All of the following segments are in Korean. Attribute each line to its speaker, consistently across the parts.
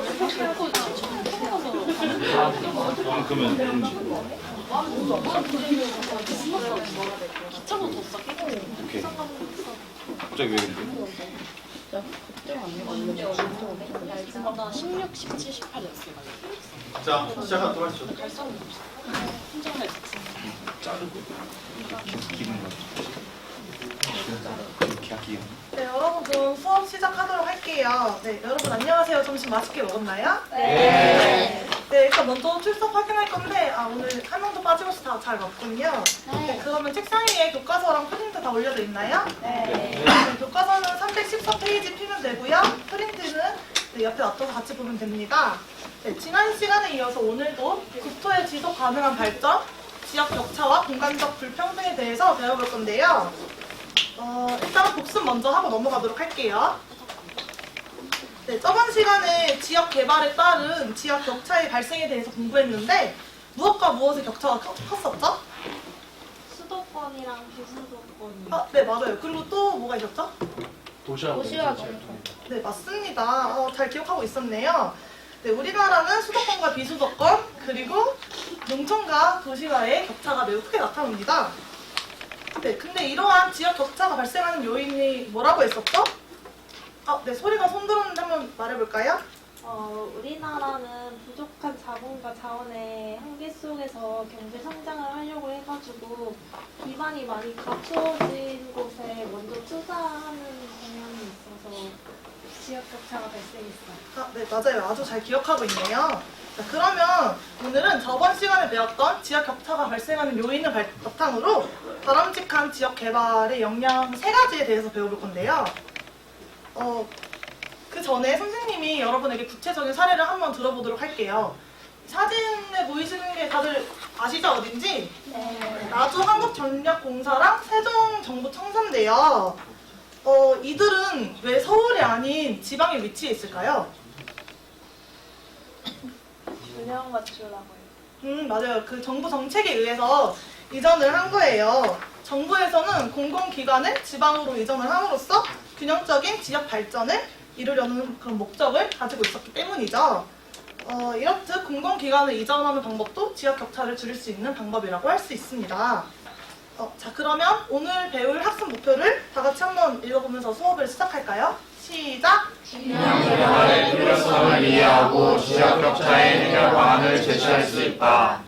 Speaker 1: 그러면
Speaker 2: 기차도 더 싸게.
Speaker 1: 오케이. 갑자기 왜 근데?
Speaker 2: 나 16, 17, 18이었어.
Speaker 3: 자, 시작하도록 하시죠.
Speaker 2: 발성이 없어. 혼자만 있었어.
Speaker 1: 자르고 기분 거. 기분.
Speaker 4: 네, 여러분 그럼 수업 시작하도록 할게요. 네, 여러분 안녕하세요. 점심 맛있게 먹었나요?
Speaker 2: 네.
Speaker 4: 네, 일단 먼저 출석 확인할 건데 오늘 한 명도 빠짐없이 다 잘 맞군요. 네, 그러면 책상 위에 교과서랑 프린트 다 올려져 있나요? 네. 교과서는 314페이지 피면 되고요. 프린트는 네, 옆에 놔둬서 같이 보면 됩니다. 네, 지난 시간에 이어서 오늘도 국토의 지속 가능한 발전, 지역 격차와 공간적 불평등에 대해서 배워볼 건데요. 일단 복습 먼저 하고 넘어가도록 할게요. 네, 저번 시간에 지역 개발에 따른 지역 격차의 발생에 대해서 공부했는데 무엇과 무엇의 격차가 컸었죠?
Speaker 5: 수도권이랑 비수도권이.
Speaker 4: 네, 맞아요. 그리고 또 뭐가 있었죠?
Speaker 5: 도시와 농촌.
Speaker 4: 네, 맞습니다. 잘 기억하고 있었네요. 네, 우리나라는 수도권과 비수도권, 그리고 농촌과 도시와의 격차가 매우 크게 나타납니다. 네, 근데 이러한 지역 격차가 발생하는 요인이 뭐라고 했었죠? 네, 소리가 손 들었는데 한번 말해볼까요?
Speaker 5: 우리나라는 부족한 자본과 자원의 한계 속에서 경제 성장을 하려고 해가지고 기반이 많이 갖추어진 곳에 먼저 투자하는 경향이 있어서 지역 격차가 발생했어요.
Speaker 4: 네, 맞아요. 아주 잘 기억하고 있네요. 자, 그러면 오늘은 저번 시간에 배웠던 지역 격차가 발생하는 요인을 바탕으로 바람직한 지역 개발의 역량 3가지에 대해서 배워볼 건데요. 그 전에 선생님이 여러분에게 구체적인 사례를 한번 들어보도록 할게요. 사진에 보이시는 게 다들 아시죠? 어딘지?
Speaker 5: 네.
Speaker 4: 나주 한국전력공사랑 세종정부청사인데요. 이들은 왜 서울이 아닌 지방에 위치해 있을까요?
Speaker 5: 균형 맞추라고요.
Speaker 4: 맞아요. 그 정부 정책에 의해서 이전을 한 거예요. 정부에서는 공공기관을 지방으로 이전을 함으로써 균형적인 지역 발전을 이루려는 그런 목적을 가지고 있었기 때문이죠. 이렇듯 공공기관을 이전하는 방법도 지역 격차를 줄일 수 있는 방법이라고 할 수 있습니다. 자, 그러면 오늘 배울 학습 목표를 다 같이 한번 읽어보면서 수업을 시작할까요? 시작!
Speaker 6: 균형 개발의 필요성을 이해하고 지역 격차의 해결 방안을 제시할 수 있다.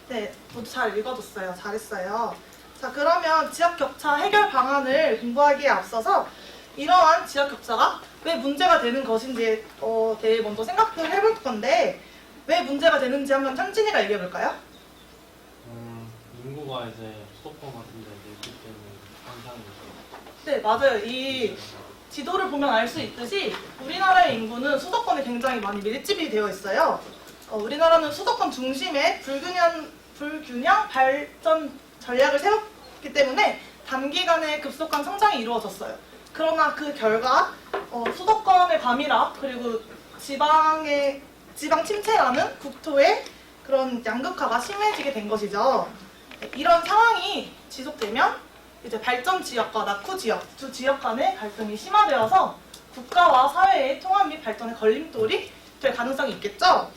Speaker 4: 네, 모두 잘 읽어줬어요. 잘했어요. 자, 그러면 지역 격차 해결 방안을 공부하기에 앞서서 이러한 지역 격차가 왜 문제가 되는 것인지에 대해 먼저 생각을 해볼 건데 왜 문제가 되는지 한번 현진이가 얘기해 볼까요?
Speaker 7: 인구가 이제 수도권 같은 데 있기 때문에 항상
Speaker 4: 네, 맞아요. 이 지도를 보면 알 수 있듯이 우리나라의 인구는 수도권에 굉장히 많이 밀집이 되어 있어요. 우리나라는 수도권 중심의 불균형 발전 전략을 세웠기 때문에 단기간에 급속한 성장이 이루어졌어요. 그러나 그 결과 수도권의 과밀화 그리고 지방 침체라는 국토의 그런 양극화가 심해지게 된 것이죠. 이런 상황이 지속되면 이제 발전 지역과 낙후 지역 두 지역 간의 갈등이 심화되어서 국가와 사회의 통합 및 발전의 걸림돌이 될 가능성이 있겠죠.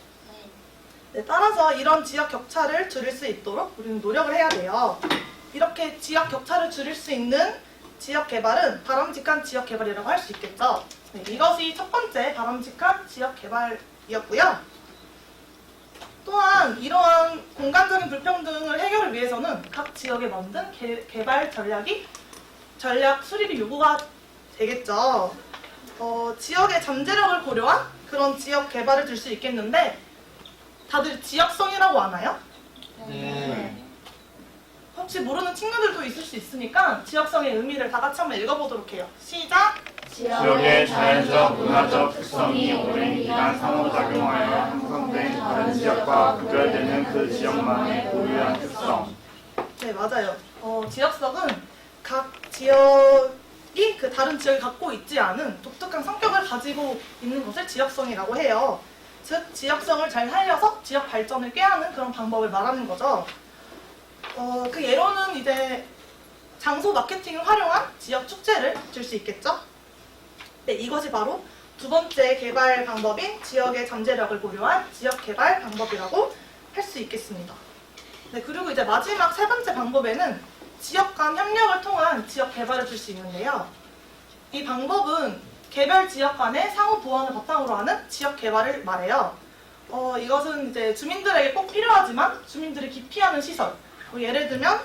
Speaker 4: 네, 따라서 이런 지역 격차를 줄일 수 있도록 우리는 노력을 해야 돼요. 이렇게 지역 격차를 줄일 수 있는 지역 개발은 바람직한 지역 개발이라고 할 수 있겠죠. 네, 이것이 첫 번째 바람직한 지역 개발이었고요. 또한 이러한 공간적인 불평등을 해결을 위해서는 각 지역에 만든 개발 전략 수립이 요구가 되겠죠. 지역의 잠재력을 고려한 그런 지역 개발을 줄 수 있겠는데 다들 지역성이라고 아나요?
Speaker 7: 네.
Speaker 4: 혹시 모르는 친구들도 있을 수 있으니까 지역성의 의미를 다 같이 한번 읽어보도록 해요. 시작!
Speaker 6: 지역의 자연적, 문화적 특성이 오랜 기간 상호작용하여 형성된 다른 지역과 구별되는 그 지역만의 고유한 특성.
Speaker 4: 네, 맞아요. 지역성은 각 지역이 그 다른 지역이 갖고 있지 않은 독특한 성격을 가지고 있는 것을 지역성이라고 해요. 즉, 지역성을 잘 살려서 지역 발전을 꾀하는 그런 방법을 말하는 거죠. 그 예로는 이제 장소 마케팅을 활용한 지역 축제를 줄 수 있겠죠. 네, 이것이 바로 두 번째 개발 방법인 지역의 잠재력을 고려한 지역 개발 방법이라고 할 수 있겠습니다. 네, 그리고 이제 마지막 세 번째 방법에는 지역 간 협력을 통한 지역 개발을 줄 수 있는데요. 이 방법은 개별 지역 간의 상호 보완을 바탕으로 하는 지역 개발을 말해요. 이것은 이제 주민들에게 꼭 필요하지만 주민들이 기피하는 시설, 뭐 예를 들면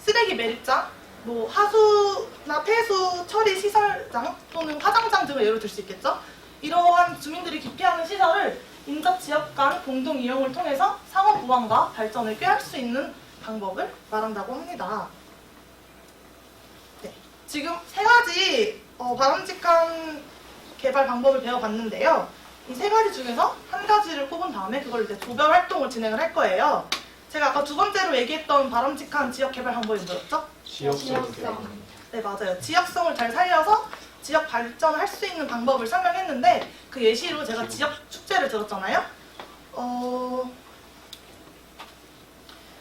Speaker 4: 쓰레기 매립장, 뭐 하수나 폐수 처리 시설장 또는 화장장 등을 예로 들 수 있겠죠. 이러한 주민들이 기피하는 시설을 인접 지역 간 공동 이용을 통해서 상호 보완과 발전을 꾀할 수 있는 방법을 말한다고 합니다. 네, 지금 세 가지 바람직한 개발 방법을 배워봤는데요. 이 세 가지 중에서 한 가지를 꼽은 다음에 그걸 이제 조별 활동을 진행을 할 거예요. 제가 아까 두 번째로 얘기했던 바람직한 지역 개발 방법이 뭐였죠?
Speaker 7: 지역성.
Speaker 4: 네, 맞아요. 지역성을 잘 살려서 지역 발전을 할 수 있는 방법을 설명했는데 그 예시로 제가 지역 축제를 들었잖아요.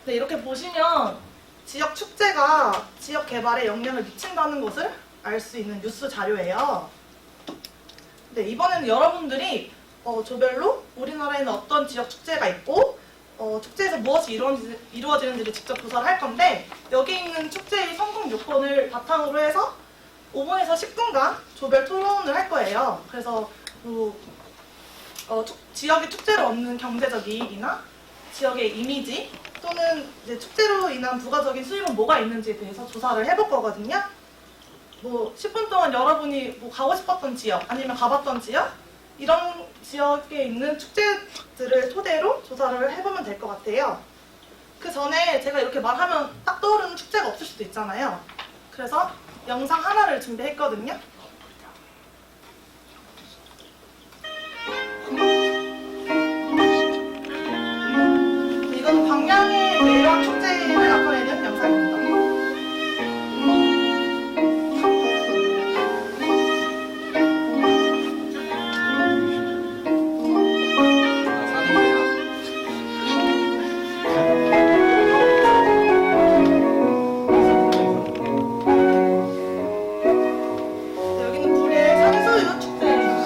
Speaker 4: 네, 이렇게 보시면 지역 축제가 지역 개발에 영향을 미친다는 것을 알 수 있는 뉴스 자료예요. 네, 이번에는 여러분들이 조별로 우리나라에는 어떤 지역 축제가 있고 축제에서 무엇이 이루어지는지를 직접 조사를 할 건데 여기 있는 축제의 성공 요건을 바탕으로 해서 5분에서 10분간 조별 토론을 할 거예요. 그래서 지역의 축제를 얻는 경제적 이익이나 지역의 이미지 또는 이제 축제로 인한 부가적인 수입은 뭐가 있는지에 대해서 조사를 해볼 거거든요. 뭐 10분 동안 여러분이 뭐 가고 싶었던 지역 아니면 가봤던 지역 이런 지역에 있는 축제들을 토대로 조사를 해보면 될 것 같아요. 그 전에 제가 이렇게 말하면 딱 떠오르는 축제가 없을 수도 있잖아요. 그래서 영상 하나를 준비했거든요. 이건 광양의 매력 축제를 나타내는 영상입니다. 여기는 불의 산수유 축제입니다.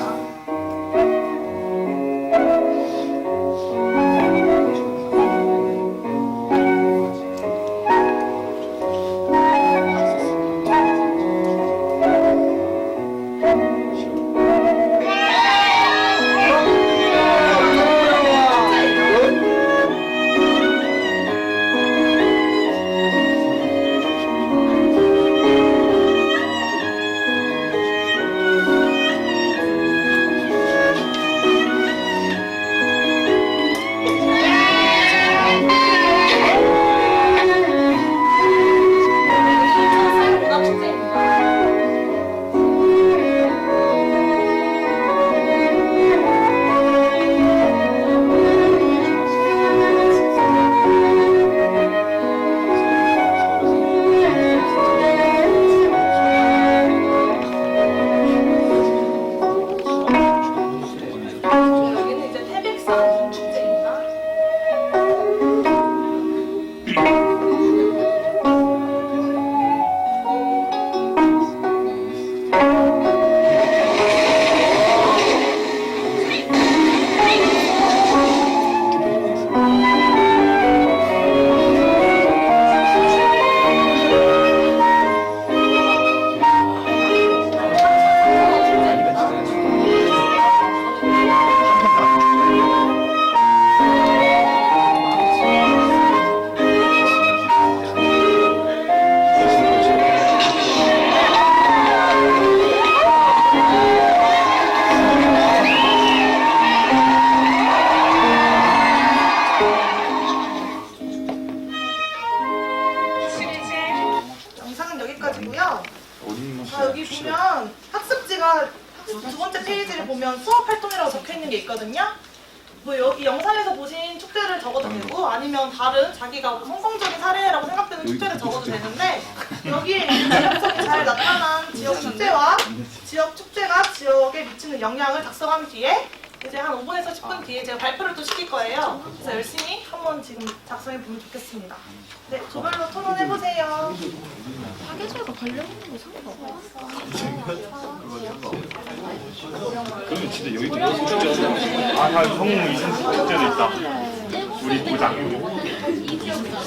Speaker 4: 여기는 이제 태백산 축제입니다. 영상은 여기까지고요. 여기 보면 학습지가 두 번째 페이지를 보면 수업 활동이라고 적혀 있는 게 있거든요. 뭐 여기 영상에서 보신 축제를 적어도 되고 아니면 다른 자기가 성공적인 사례라고 생각되는 축제를 적어도 되는데 여기에 있는 지역성이 잘 나타난 지역 축제와 지역 축제가 지역에 미치는 영향을 작성한 뒤에 이제 한 5분에서 10분 뒤에 제가 발표를 또 시킬 거예요. 그래서 열심히 한번 지금 작성해 보면 좋겠습니다. 네, 조별로 토론해 보세요.
Speaker 2: 사계절과 관련된 거 상관없어.
Speaker 1: 그러면 진짜 여기 되게 진짜
Speaker 6: 아, 성우 이승 축제도 있다. 우리 부장.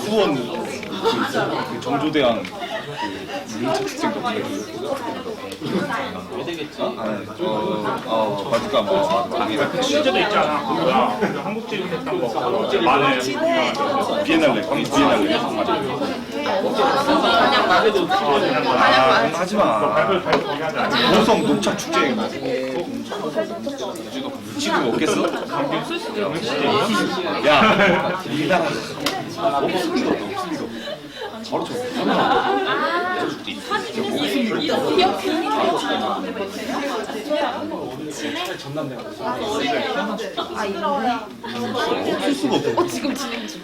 Speaker 1: 수원 그 정조대왕 그 문착식생 같은
Speaker 7: 왜 되겠지?
Speaker 1: 거. 맞을까 뭐
Speaker 6: 축제도 있잖아. 뭐야? 한국제일 했던 거. 만에
Speaker 1: 비엔날레 광주 비엔날레. 하지 마.
Speaker 6: 발표 거기 하자.
Speaker 1: 고성 녹차 축제 지금 없겠어? 야, 이 나라 없을 리가 없어. 없을 리가 없어. 바로 쳐. 없을 수가 없어.
Speaker 2: 지금 진행 중.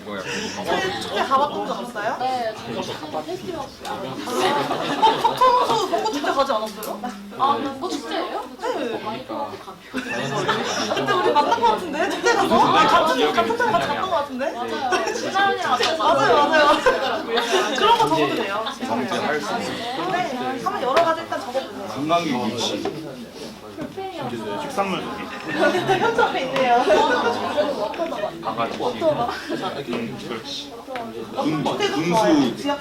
Speaker 1: 뭐야?
Speaker 4: 축제 가봤던 적 있어요?
Speaker 2: 네, 저도 페스티벌.
Speaker 4: 석촌호수 벚꽃축제 가지 않았어요?
Speaker 2: 아, 그거 축제예요?
Speaker 4: 네. 그때 우리 만난 거 같은데? 축제 가서? 같은 날 같이 갔던 거 같은데?
Speaker 2: 맞아요. 신하연이랑
Speaker 4: 맞아요. 그런 거 적어도 돼요. 네, 한번 여러 가지 일단 적어보세요.
Speaker 1: 건강이 유치.
Speaker 6: 축산물 소비.
Speaker 4: 현주 앞에 있네요.
Speaker 6: 바가지. 그렇지.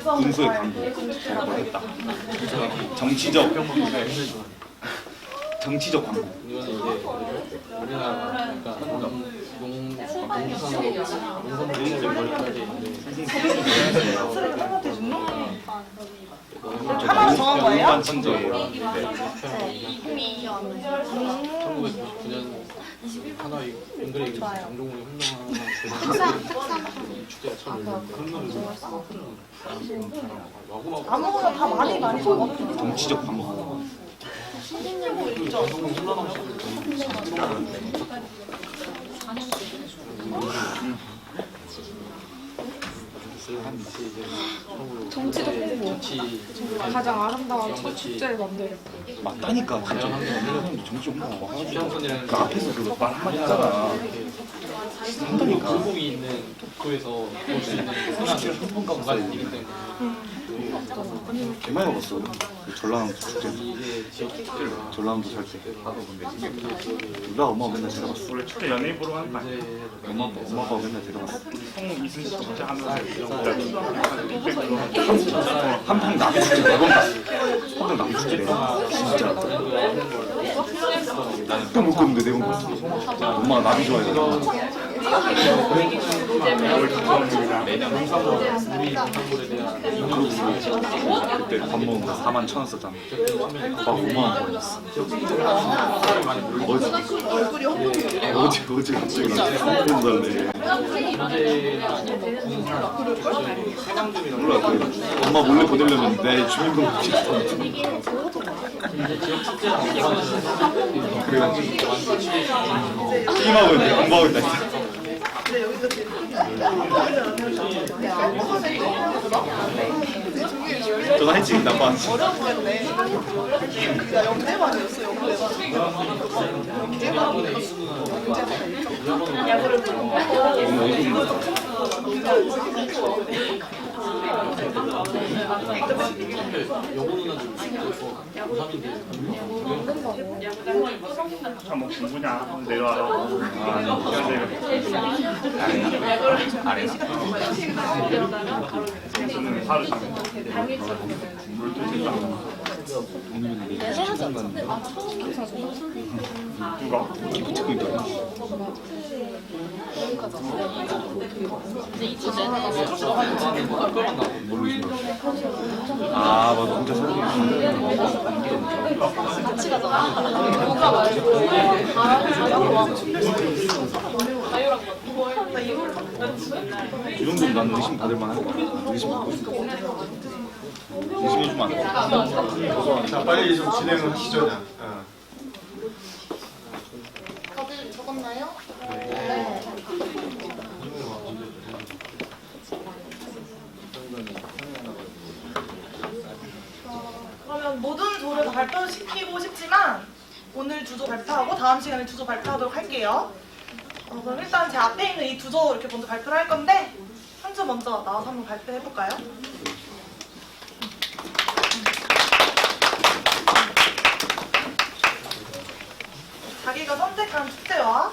Speaker 1: 군수의 광고. 정치적 광고.
Speaker 7: 이거는 이제 우리나라 그러니까 농산물이 멀리까지 있는데
Speaker 4: 하나로 정한 거예요?
Speaker 1: 일반 천적이에요.
Speaker 7: 1999년 하나의 연결이 장종훈이 훌륭한 축제가 처음 열렸는데
Speaker 4: 아무거나 다 많이 적어보세요.
Speaker 1: 정치적 광고.
Speaker 2: 정치적 홍보. 가장 아름다운 첫 축제를 만들어.
Speaker 1: 맞다니까 진짜. 정치 홍보 와가지고
Speaker 7: 취향선이라는
Speaker 1: 그 앞에서 그 말 한마디 하잖아. 한다니까.
Speaker 7: 굴곡이 있는 도쿄에서 볼 수 있는 흔한 공간이기 때문에
Speaker 1: 개 많이 먹었어. 그 전라남도 축제.
Speaker 7: 이게 지역 축제를
Speaker 1: 전라남도 살 때. 누나 엄마가 맨날 데려갔어.
Speaker 6: 우리 축제 연예인 보러 가는 거 아니야?
Speaker 1: 엄마가 맨날 데려갔어.
Speaker 6: 성우 이승 축제 하면서
Speaker 1: 한평 남이 축제 4번 갔어. 한평 남이 축제 4번. 진짜. 또 못 갔는데 4번 갔어. 엄마가 나비 좋아해가지고. 그때 밥 먹은 거 41,000원 썼잖아. 아빠가 5만원 벌었어. 어제 갑자기 나한테 상품 달래. 몰라. 엄마 몰래 보내려면 내 주민등록 찍었어. 그래가지고 게임하고 있는데 공부하고 있다 했어. 전화했지 나빠한테.
Speaker 6: 뭐 공부냐? 내려와라. 하루 자면 누가?
Speaker 1: 기부 찍고 있다. 모르겠어. 아, 맞아. 혼자 살기.
Speaker 2: 같이 가잖아. 누가 말고.
Speaker 1: 이 정도면 나는 의심 받을 만한 거 같아. 의심 받고 있어. 의심해주면 안 돼.
Speaker 3: 자, 빨리 좀 진행을 하시죠.
Speaker 5: 다들 적었나요? 네.
Speaker 4: 그러면 발표시키고 싶지만 오늘 주조 발표하고 다음 시간에 주조 발표하도록 할게요. 그럼 일단 제 앞에 있는 이 주조 이렇게 먼저 발표를 할 건데 현주 먼저 나와서 한번 발표해 볼까요? 자기가 선택한 축제와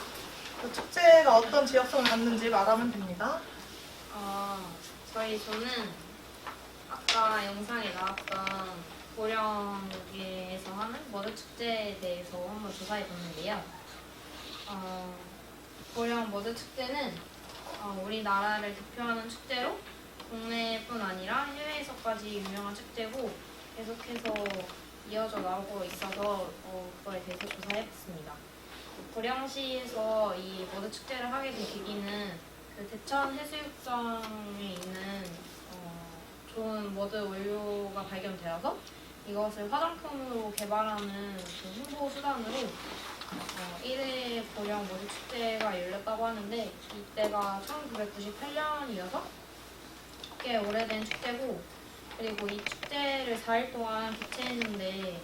Speaker 4: 그 축제가 어떤 지역성을 갖는지 말하면 됩니다.
Speaker 8: 저는 아까 영상에 나왔던 고령에서 하는 머드 축제에 대해서 한번 조사해 봤는데요. 고령 머드 축제는 우리나라를 대표하는 축제로 국내뿐 아니라 해외에서까지 유명한 축제고 계속해서 이어져 나오고 있어서 그거에 대해서 조사해 봤습니다. 고령시에서 이 머드 축제를 하게 된 계기는 그 대천 해수욕장에 있는 좋은 머드 원료가 발견되어서 이것을 화장품으로 개발하는 그 홍보 수단으로 1회 고령 머드 축제가 열렸다고 하는데 이때가 1998년이어서 꽤 오래된 축제고 그리고 이 축제를 4일 동안 개최했는데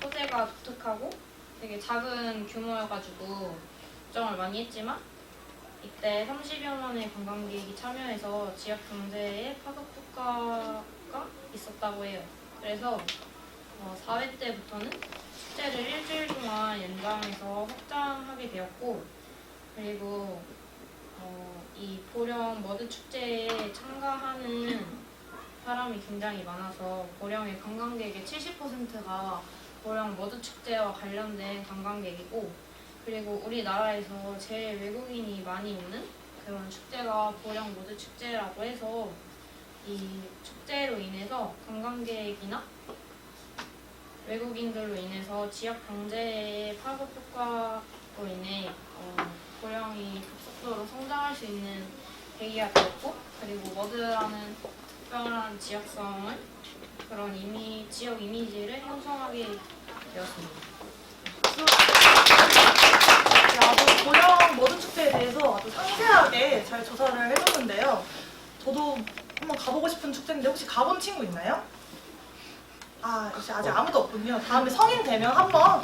Speaker 8: 소재가 독특하고 되게 작은 규모여가지고 걱정을 많이 했지만 이때 30여만의 관광객이 참여해서 지역 경제에 파급 효과가 있었다고 해요. 그래서 4회 때부터는 축제를 일주일 동안 연장해서 확장하게 되었고 그리고 이 고령 머드 축제에 참가하는 사람이 굉장히 많아서 고령의 관광객의 70%가 고령 머드 축제와 관련된 관광객이고 그리고 우리나라에서 제일 외국인이 많이 오는 그런 축제가 고령 머드 축제라고 해서 이 축제로 인해서 관광객이나 외국인들로 인해서 지역 경제의 파급 효과로 인해 고령이 급속도로 성장할 수 있는 계기가 되었고 그리고 머드라는 특별한 지역성을 그런 지역 이미지를 형성하게 되었습니다.
Speaker 4: 아주 고령 머드 축제에 대해서 아주 상세하게 잘 조사를 해봤는데요. 저도 한번 가보고 싶은 축제인데 혹시 가본 친구 있나요? 역시 아직 아무도 없군요. 다음에 성인 되면 한번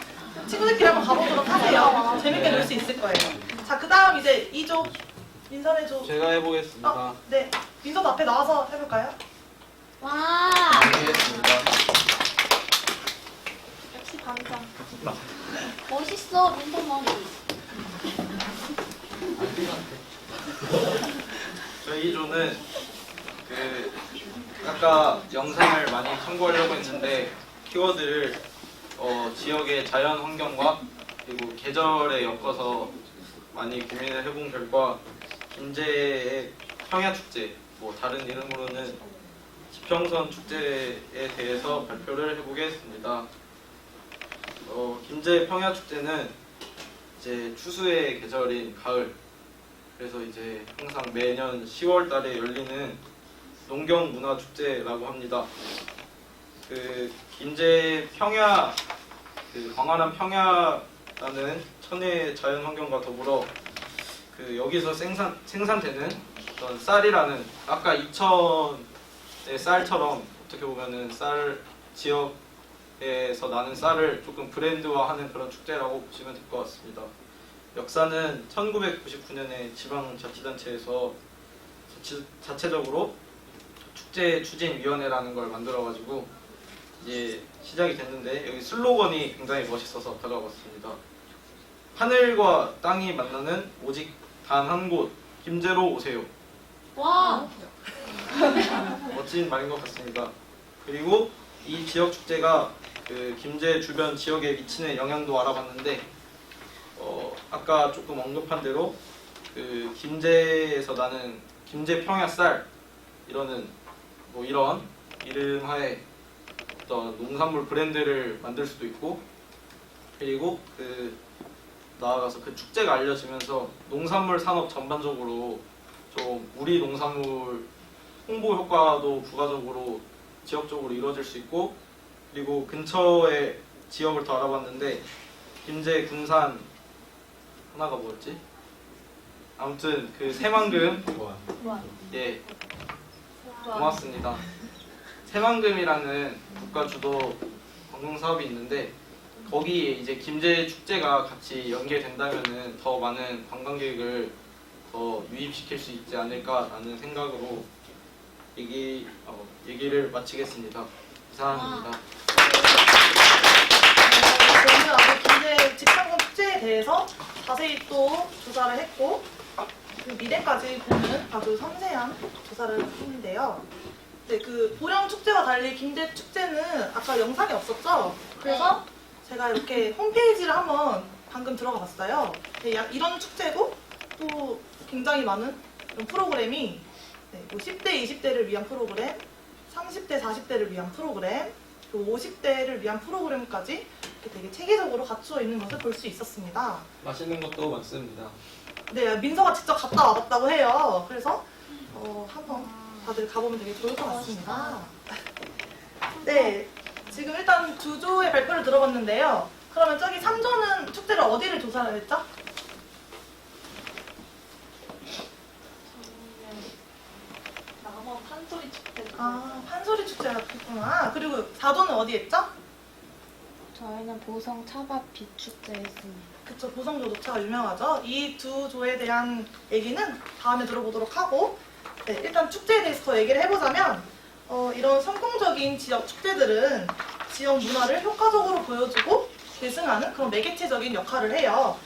Speaker 4: 친구들끼리 한번 가보도록 하세요. 재밌게 놀 수 있을 거예요. 자, 그 다음 이제 2조 민선해줘.
Speaker 7: 제가 해보겠습니다.
Speaker 4: 네. 민선 앞에 나와서 해볼까요?
Speaker 5: 와.
Speaker 7: 해보겠습니다.
Speaker 5: 역시 방송. 멋있어 민선 머리.
Speaker 3: 저희 2조는 아까 영상을 많이 첨부하려고 했는데 키워드를 지역의 자연 환경과 그리고 계절에 엮어서 많이 고민을 해본 결과 김제의 평야축제, 다른 이름으로는 지평선 축제에 대해서 발표를 해보겠습니다. 김제 평야축제는 이제 추수의 계절인 가을, 그래서 이제 항상 매년 10월 달에 열리는 농경문화축제라고 합니다. 김제 평야, 광활한 평야라는 천혜의 자연환경과 더불어 여기서 생산되는 어떤 쌀이라는 아까 이천의 쌀처럼 어떻게 보면은 지역에서 나는 쌀을 조금 브랜드화하는 그런 축제라고 보시면 될 것 같습니다. 역사는 1999년에 지방자치단체에서 자체적으로 축제추진위원회라는 걸 만들어가지고 이제 시작이 됐는데 여기 슬로건이 굉장히 멋있어서 가져와봤습니다. 하늘과 땅이 만나는 오직 단 한 곳, 김제로 오세요.
Speaker 5: 와.
Speaker 3: 멋진 말인 것 같습니다. 그리고 이 지역 축제가 김제 주변 지역에 미치는 영향도 알아봤는데 아까 조금 언급한 대로 김제에서 나는 김제 평야쌀 이런 이름하에 어떤 농산물 브랜드를 만들 수도 있고 그리고 나아가서 그 축제가 알려지면서 농산물 산업 전반적으로 좀 우리 농산물 홍보 효과도 부가적으로 지역적으로 이루어질 수 있고 그리고 근처의 지역을 더 알아봤는데 김제 군산 하나가 뭐였지? 아무튼 새만금 예 고맙습니다. 새만금이라는 국가 주도 관광 사업이 있는데 거기에 이제 김제 축제가 같이 연계된다면은 더 많은 관광객을 더 유입시킬 수 있지 않을까라는 생각으로 얘기를 마치겠습니다. 이상입니다.
Speaker 4: 저희는 아주 김제 직장군 축제에 대해서 자세히 또 조사를 했고 그 미래까지 보는 아주 섬세한 조사를 했는데요. 네, 그 보령 축제와 달리 김제 축제는 아까 영상이 없었죠? 그래서 제가 이렇게 홈페이지를 한번 방금 들어가 봤어요. 네, 이런 축제고 또 굉장히 많은 이런 프로그램이 네, 뭐 10대, 20대를 위한 프로그램, 30대, 40대를 위한 프로그램, 그리고 50대를 위한 프로그램까지 이렇게 되게 체계적으로 갖추어 있는 것을 볼 수 있었습니다.
Speaker 7: 맛있는 것도 많습니다.
Speaker 4: 네, 민서가 직접 갔다 와봤다고 해요. 그래서 한번 다들 가보면 되게 좋을 것 같습니다. 네, 지금 일단 2조의 발표를 들어봤는데요. 그러면 저기 3조는 축제를 어디를 조사를 했죠?
Speaker 2: 남원 판소리 축제.
Speaker 4: 아, 판소리 축제가 했구나. 그리고 4조는 어디 했죠?
Speaker 5: 저희는 보성 차밭 비축제 했습니다.
Speaker 4: 그쵸, 보성조 녹차가 유명하죠. 이 2조에 대한 얘기는 다음에 들어보도록 하고, 네, 일단 축제에 대해서 더 얘기를 해보자면, 이런 성공적인 지역 축제들은 지역 문화를 효과적으로 보여주고 계승하는 그런 매개체적인 역할을 해요.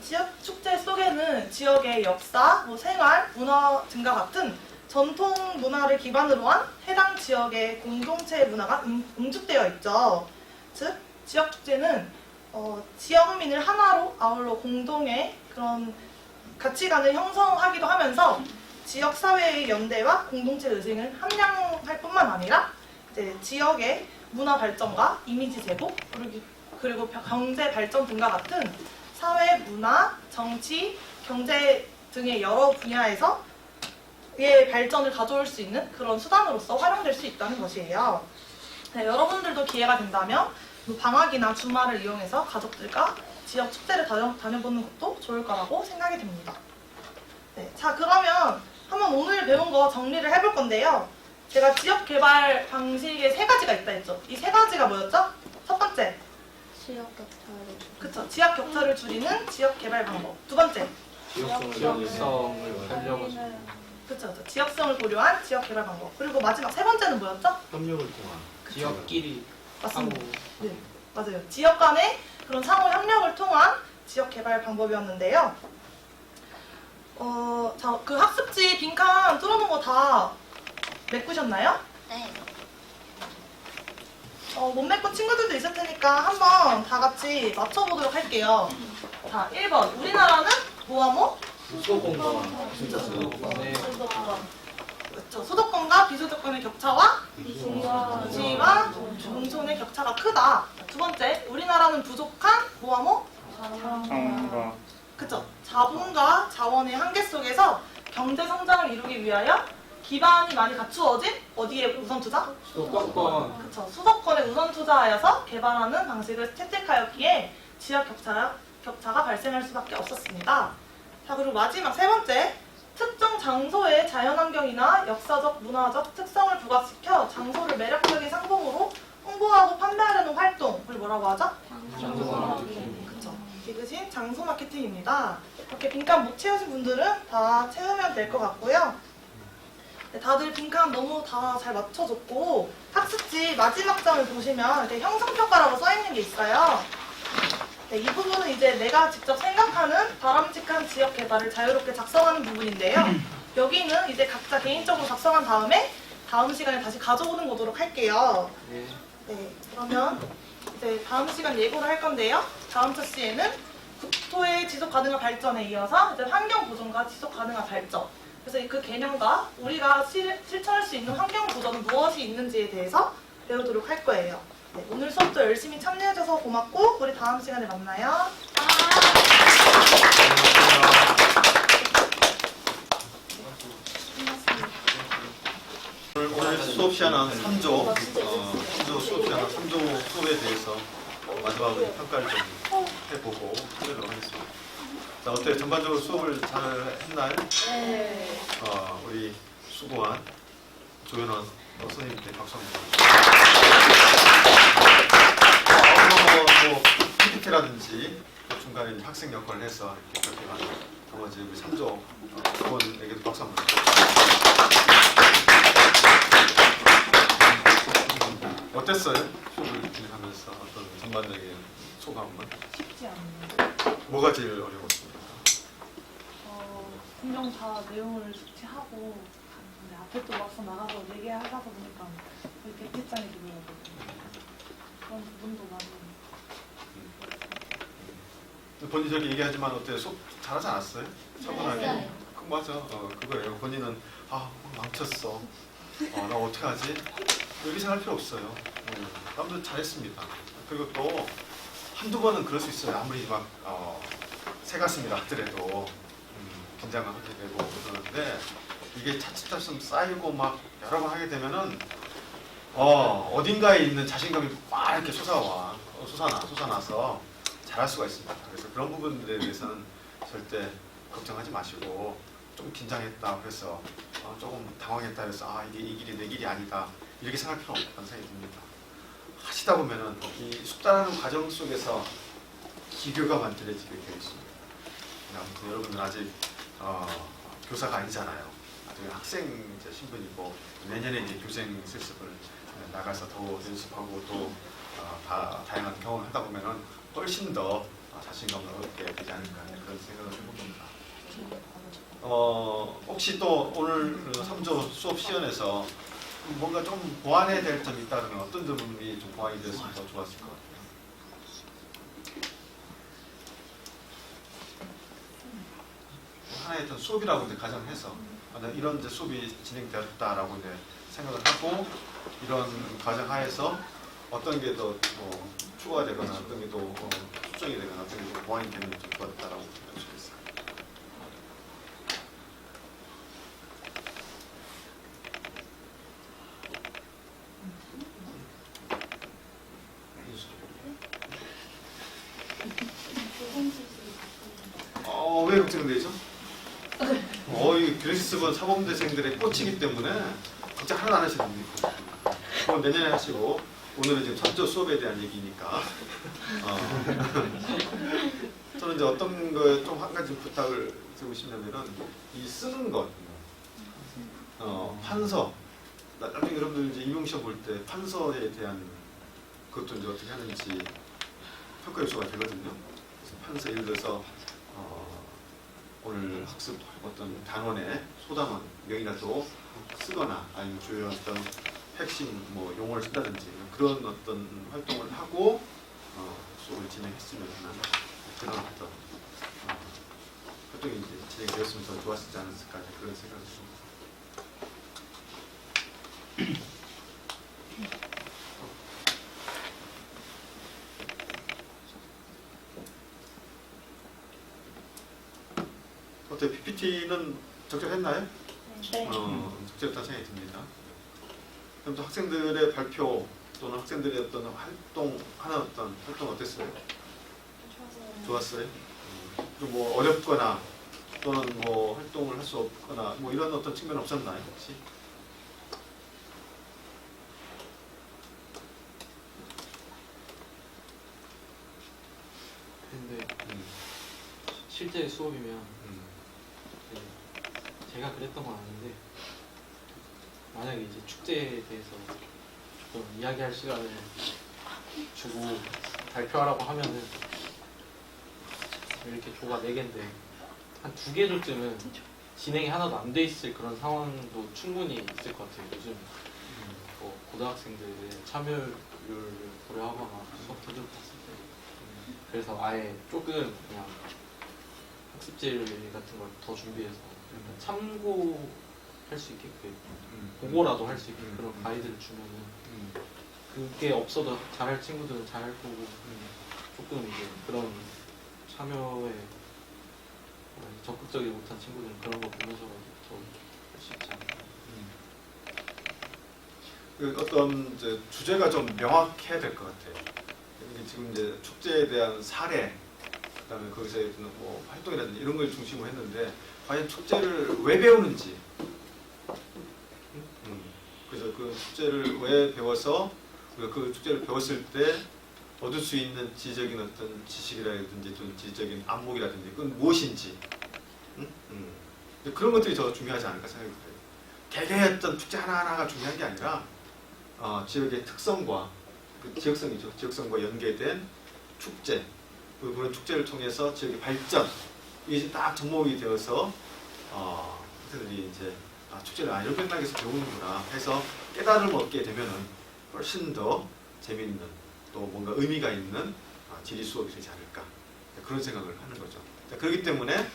Speaker 4: 지역 축제 속에는 지역의 역사, 생활, 문화 등과 같은 전통 문화를 기반으로 한 해당 지역의 공동체 문화가 응축되어 있죠. 즉, 지역 축제는 지역민을 하나로 아울러 공동의 그런 가치관을 형성하기도 하면서 지역 사회의 연대와 공동체 의식을 함양할 뿐만 아니라 이제 지역의 문화 발전과 이미지 제고 그리고 경제 발전 등과 같은 사회, 문화, 정치, 경제 등의 여러 분야에서 의 발전을 가져올 수 있는 그런 수단으로서 활용될 수 있다는 것이에요. 네, 여러분들도 기회가 된다면 방학이나 주말을 이용해서 가족들과 지역 축제를 다녀보는 것도 좋을 거라고 생각이 듭니다. 네, 자, 그러면 한번 오늘 배운 거 정리를 해볼 건데요. 제가 지역 개발 방식에 3가지가 있다 했죠. 이 3가지가 뭐였죠? 첫 번째,
Speaker 5: 지역 격차를
Speaker 4: 그쵸, 지역 격차를 줄이는 지역 개발 방법. 두 번째,
Speaker 7: 지역성을 살려가지고
Speaker 4: 그쵸, 지역성을 고려한 지역 개발 방법. 그리고 마지막 3번째는 뭐였죠?
Speaker 1: 협력을 통한
Speaker 7: 지역끼리
Speaker 4: 맞습니다.
Speaker 7: 하고
Speaker 4: 네, 맞아요. 지역 간의 그런 상호 협력을 통한 지역 개발 방법이었는데요. 자, 그 학습지 빈칸 뚫어놓은 거 다 메꾸셨나요?
Speaker 5: 네.
Speaker 4: 못 메꾼 친구들도 있을 테니까 한번 다 같이 맞춰보도록 할게요. 자, 1번. 우리나라는 뭐하모?
Speaker 7: 수도권과
Speaker 2: 네.
Speaker 4: 그렇죠. 수도권과 비수도권의 격차와 도시와 농촌의 격차가 크다. 두 번째, 우리나라는 부족한 뭐하모?
Speaker 6: 정과
Speaker 4: 그쵸. 자본과 자원의 한계 속에서 경제 성장을 이루기 위하여 기반이 많이 갖추어진 어디에 우선 투자?
Speaker 7: 수도권
Speaker 4: 그쵸. 수도권에 우선 투자하여서 개발하는 방식을 채택하였기에 지역 격차가 발생할 수밖에 없었습니다. 자, 그리고 마지막 3번째. 특정 장소의 자연환경이나 역사적, 문화적 특성을 부각시켜 장소를 매력적인 상품으로 홍보하고 판매하려는 활동. 그걸 뭐라고 하죠? 그쵸. 디귿인 장소 마케팅입니다. 이렇게 빈칸 못 채우신 분들은 다 채우면 될 것 같고요. 네, 다들 빈칸 너무 다 잘 맞춰줬고 학습지 마지막 장을 보시면 이렇게 형성평가라고 써있는 게 있어요. 네, 이 부분은 이제 내가 직접 생각하는 바람직한 지역 개발을 자유롭게 작성하는 부분인데요. 여기는 이제 각자 개인적으로 작성한 다음에 다음 시간에 다시 가져오는 거도록 할게요. 네, 그러면 이제 다음 시간 예고를 할 건데요. 다음 차 시에는 국토의 지속 가능한 발전에 이어서 이제 환경 보존과 지속 가능한 발전. 그래서 그 개념과 우리가 실천할 수 있는 환경 보존은 무엇이 있는지에 대해서 배우도록 할 거예요. 네, 오늘 수업도 열심히 참여해줘서 고맙고 우리 다음 시간에 만나요.
Speaker 1: 오늘 수업 시간은 3조, 3조 수업 시간은 3조 수업에 대해서 마지막으로 평가를 좀 해보고 끝내도록 하겠습니다. 자, 어때요? 전반적으로 수업을 잘 했나요?
Speaker 2: 네.
Speaker 1: 우리 수고한 조연원 선생님께 박수 한번. 하는지 또 중간에 이제 학생 역할을 해서 이렇게 그렇게 하는 나머지 우리 3조 직원에게도 박수 한번 어땠어요? 수업을 진행하면서 어떤 전반적인 소감은?
Speaker 4: 쉽지 않네요.
Speaker 1: 뭐가 제일 어려웠습니까?
Speaker 4: 분명 다 내용을 숙지하고 근데 앞에 또 막상 나가서 얘기하다 보니까 거의 백지장이 되더라고요. 그런 부분도 많이
Speaker 1: 본인 저기 얘기하지만 어때요? 수업 잘하지 않았어요? 차분하게? 맞아. 그거예요. 본인은 망쳤어. 나 어떻게 하지? 여기 생각할 필요 없어요. 남들 잘했습니다. 그리고 또 한두 번은 그럴 수 있어요. 아무리 막 새가슴이라 하더라도 긴장을 하게 되고 그러는데 이게 차츰차츰 쌓이고 막 여러 번 하게 되면은 어딘가에 있는 자신감이 막 이렇게 솟아나서 잘할 수가 있습니다. 그래서 그런 부분들에 대해서는 절대 걱정하지 마시고 좀 긴장했다 그래서 조금 당황했다 그래서 이게 이 길이 내 길이 아니다 이렇게 생각할 필요 없다는 생각이 듭니다. 하시다 보면은 이 숙달하는 과정 속에서 기교가 만들어지게 되어 있습니다. 아무튼 여러분들 아직 교사가 아니잖아요. 아직 학생 신분이고 내년에 이제 교생 실습을 나가서 더 연습하고 또 다양한 경험을 하다 보면은 훨씬 더 자신감을 얻게 되지 않을까 그런 생각을 해봅니다. 혹시 또 오늘 그 3조 수업 시연에서 뭔가 좀 보완해야 될 점이 있다면 어떤 점이 좀 보완이 되었으면 더 좋았을 것 같아요? 하나의 어떤 수업이라고 이제 가정해서 이런 이제 수업이 진행되었다라고 이제 생각을 하고 이런 가정하에서 어떤 게 더 추가되거나 어떤 게 더 수정이 되거나 어떤 게 더 보완이 되는 좀 좋았다라고 생각할 수 있어요. 왜 걱정되죠? 이 교실습은 사범대생들의 꽃이기 때문에 걱정 하나도 안 하셔도 됩니다. 그건 내년에 하시고 오늘은 지금 3조 수업에 대한 얘기니까 저는 이제 어떤 거에 좀 한 가지 부탁을 드리고 싶냐면은 이 쓰는 것 판서 나중에 여러분들 이제 임용시험 볼 때 판서에 대한 그것도 이제 어떻게 하는지 평가 요소가 되거든요. 그래서 판서 예를 들어서 오늘 학습 어떤 단원의 소담원 명이라도 쓰거나 아니면 주요 어떤 핵심 용어를 쓴다든지 그런 어떤 활동을 하고 수업을 진행했으면 하는 그런 어떤 활동이 이제 진행되었으면 더 좋았지 않았을까 그런 생각을 듭니다. 어때 PPT는 적절했나요?
Speaker 5: 네.
Speaker 1: 적절했다는 생각이 듭니다. 그럼 또 학생들의 발표 또는 학생들의 어떤 어떤 활동 어땠어요? 좋았어요. 좀 어렵거나 또는 활동을 할 수 없거나 이런 어떤 측면 없었나요 혹시?
Speaker 7: 근데 실제 수업이면 제가 그랬던 건 아닌데 만약에 이제 축제에 대해서 좀 이야기할 시간을 주고 발표하라고 하면은 이렇게 조가 4개인데 한 2개 조쯤은 진행이 하나도 안 돼 있을 그런 상황도 충분히 있을 것 같아요. 요즘 고등학생들의 참여율을 고려하거나 수업 전적 봤을 때 그래서 아예 조금 그냥 학습지 같은 걸 더 준비해서 참고할 수 있게끔 보고라도 할 수 있게끔 그런 가이드를 주면은 그게 없어도 잘할 친구들은 잘할 거고 조금 이제 그런 참여에 적극적이지 못한 친구들은 그런 거 보면서라도 더 할 수 있지 않을까.
Speaker 1: 그 어떤 이제 주제가 좀 명확해야 될 것 같아요. 이게 지금 이제 축제에 대한 사례, 그다음에 거기서 활동이라든지 이런 걸 중심으로 했는데 과연 축제를 왜 배우는지, 그래서 그 축제를 왜 배워서 그 축제를 배웠을 때 얻을 수 있는 지적인 어떤 지식이라든지 또 지적인 안목이라든지 그건 무엇인지 그런 것들이 더 중요하지 않을까 생각이 들어요. 개개의 어떤 축제 하나하나가 중요한 게 아니라 지역의 특성과 그 지역성이죠. 지역성과 연계된 축제 그런 축제를 통해서 지역의 발전 이게 딱 접목이 되어서 학생들이 이제 축제를 이런 맥락에서 배우는구나 해서 깨달음을 얻게 되면은 훨씬 더 재미있는 또 뭔가 의미가 있는 지리 수업이 되지 않을까 그런 생각을 하는 거죠. 자, 그렇기 때문에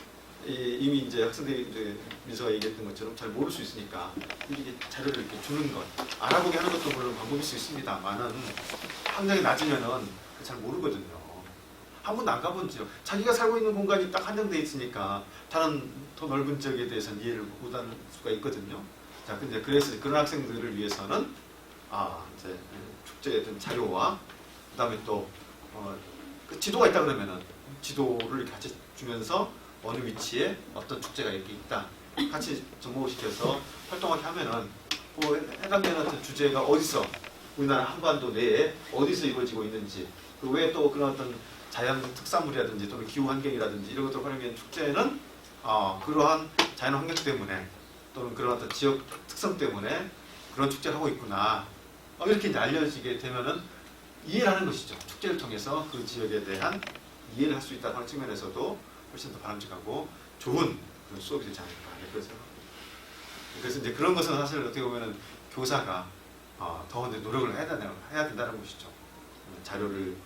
Speaker 1: 이미 이제 학생들이 이제 민서가 얘기했던 것처럼 잘 모를 수 있으니까 이렇게 자료를 이렇게 주는 것 알아보게 하는 것도 물론 방법일 수 있습니다만은 학력이 낮으면은 잘 모르거든요. 한 번도 안 가본 지역, 자기가 살고 있는 공간이 딱 한정돼 있으니까 다른 더 넓은 지역에 대해서는 이해를 못할 수가 있거든요. 자, 근데 그래서 그런 학생들을 위해서는 이제 축제의 어떤 자료와 그다음에 또 그 지도가 있다 그러면은 지도를 이렇게 같이 주면서 어느 위치에 어떤 축제가 이렇게 있다 같이 접목을 시켜서 활동하게 하면은 그 해당되는 어떤 주제가 어디서 우리나라 한반도 내에 어디서 이루어지고 있는지 그 외에 또 그런 어떤 자연 특산물이라든지 또는 기후 환경이라든지 이런 것들을 활용한 축제는 그러한 자연 환경 때문에 또는 그런 어떤 지역 특성 때문에 그런 축제를 하고 있구나 이렇게 이제 알려지게 되면은 이해를 하는 것이죠. 축제를 통해서 그 지역에 대한 이해를 할 수 있다는 하는 측면에서도 훨씬 더 바람직하고 좋은 그런 수업이 되지 않을까 그래서 이제 그런 것은 사실 어떻게 보면은 교사가 더 노력을 해야 된다는 것이죠. 자료를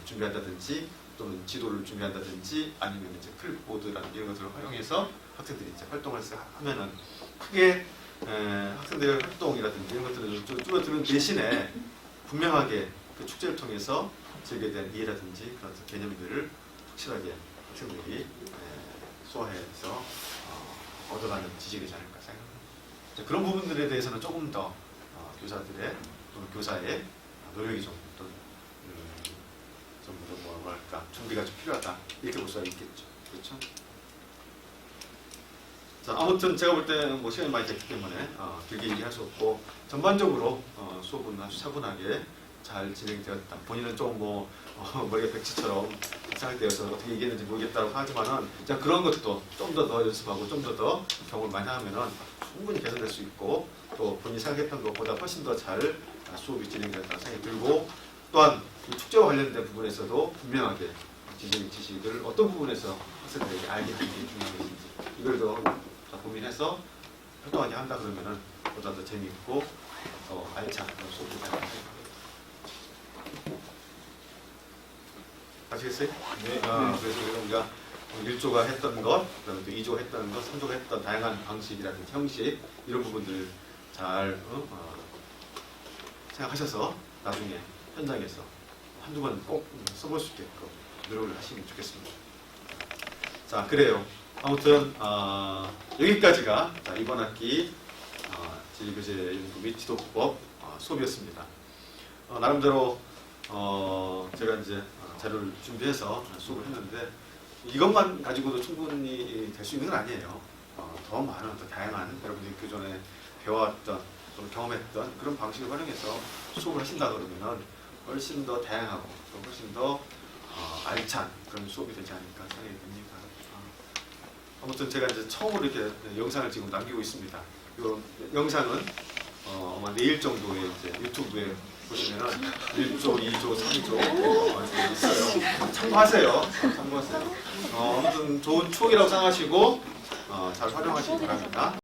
Speaker 1: 준비한다든지 또는 지도를 준비한다든지 아니면 이제 클립보드라든지 이런 것들을 활용해서 학생들이 이제 활동을 하면은 크게 학생들의 활동이라든지 이런 것들을 좀 줄어드는 대신에 분명하게 그 축제를 통해서 지역에 대한 이해라든지 그런 개념들을 확실하게 학생들이 소화해서 얻어가는 지식이지 않을까 생각합니다. 그런 부분들에 대해서는 조금 더 교사들의 또는 교사의 노력이 좀 뭐랄까 준비가 좀 필요하다 이렇게 볼 수가 있겠죠. 그렇죠? 자, 아무튼 제가 볼 때 뭐 시간이 많이 됐기 때문에 길게 얘기할 수 없고 전반적으로 수업은 아주 차분하게 잘 진행되었다. 본인은 좀 머리가 백치처럼 생각되어서 어떻게 얘기했는지 모르겠다고 하지만은 자, 그런 것도 좀 더 연습하고 좀 더 경험을 많이 하면은 충분히 개선될 수 있고 또 본인이 생각했던 것보다 훨씬 더 잘 수업이 진행된다는 생각이 들고 또한 축제와 관련된 부분에서도 분명하게 지식을 어떤 부분에서 학생들에게 알게 하는 게 중요한 것인지 이걸 더 고민해서 활동하게 한다 그러면은 보다 더 재미있고 더 알찬 그런 수업이 가능합니다. 아시겠어요? 네. 그래서 우리가 1조가 했던 것, 그다음에 또 2조가 했던 것, 3조가 했던 다양한 방식이라든지 형식 이런 부분들을 잘 생각하셔서 나중에 현장에서 한두 번 꼭 써볼 수 있게끔 노력을 하시면 좋겠습니다. 자, 그래요. 아무튼 여기까지가 이번 학기 지리교재연구 및 지도법 수업이었습니다. 나름대로 제가 이제 자료를 준비해서 수업을 했는데 이것만 가지고도 충분히 될 수 있는 건 아니에요. 더 많은 더 다양한 여러분들이 그전에 배워왔던 또 경험했던 그런 방식을 활용해서 수업을 하신다 그러면은 훨씬 더 다양하고 또 훨씬 더 알찬 그런 수업이 되지 않을까 생각이 듭니다. 아무튼 제가 이제 처음으로 이렇게 영상을 지금 남기고 있습니다. 이 영상은 아마 내일 정도에 이제 유튜브에 보시면은 1조, 2조, 3조 있어요. 참고하세요. 참고하세요. 아무튼 좋은 추억이라고 생각하시고 잘 활용하시기 바랍니다.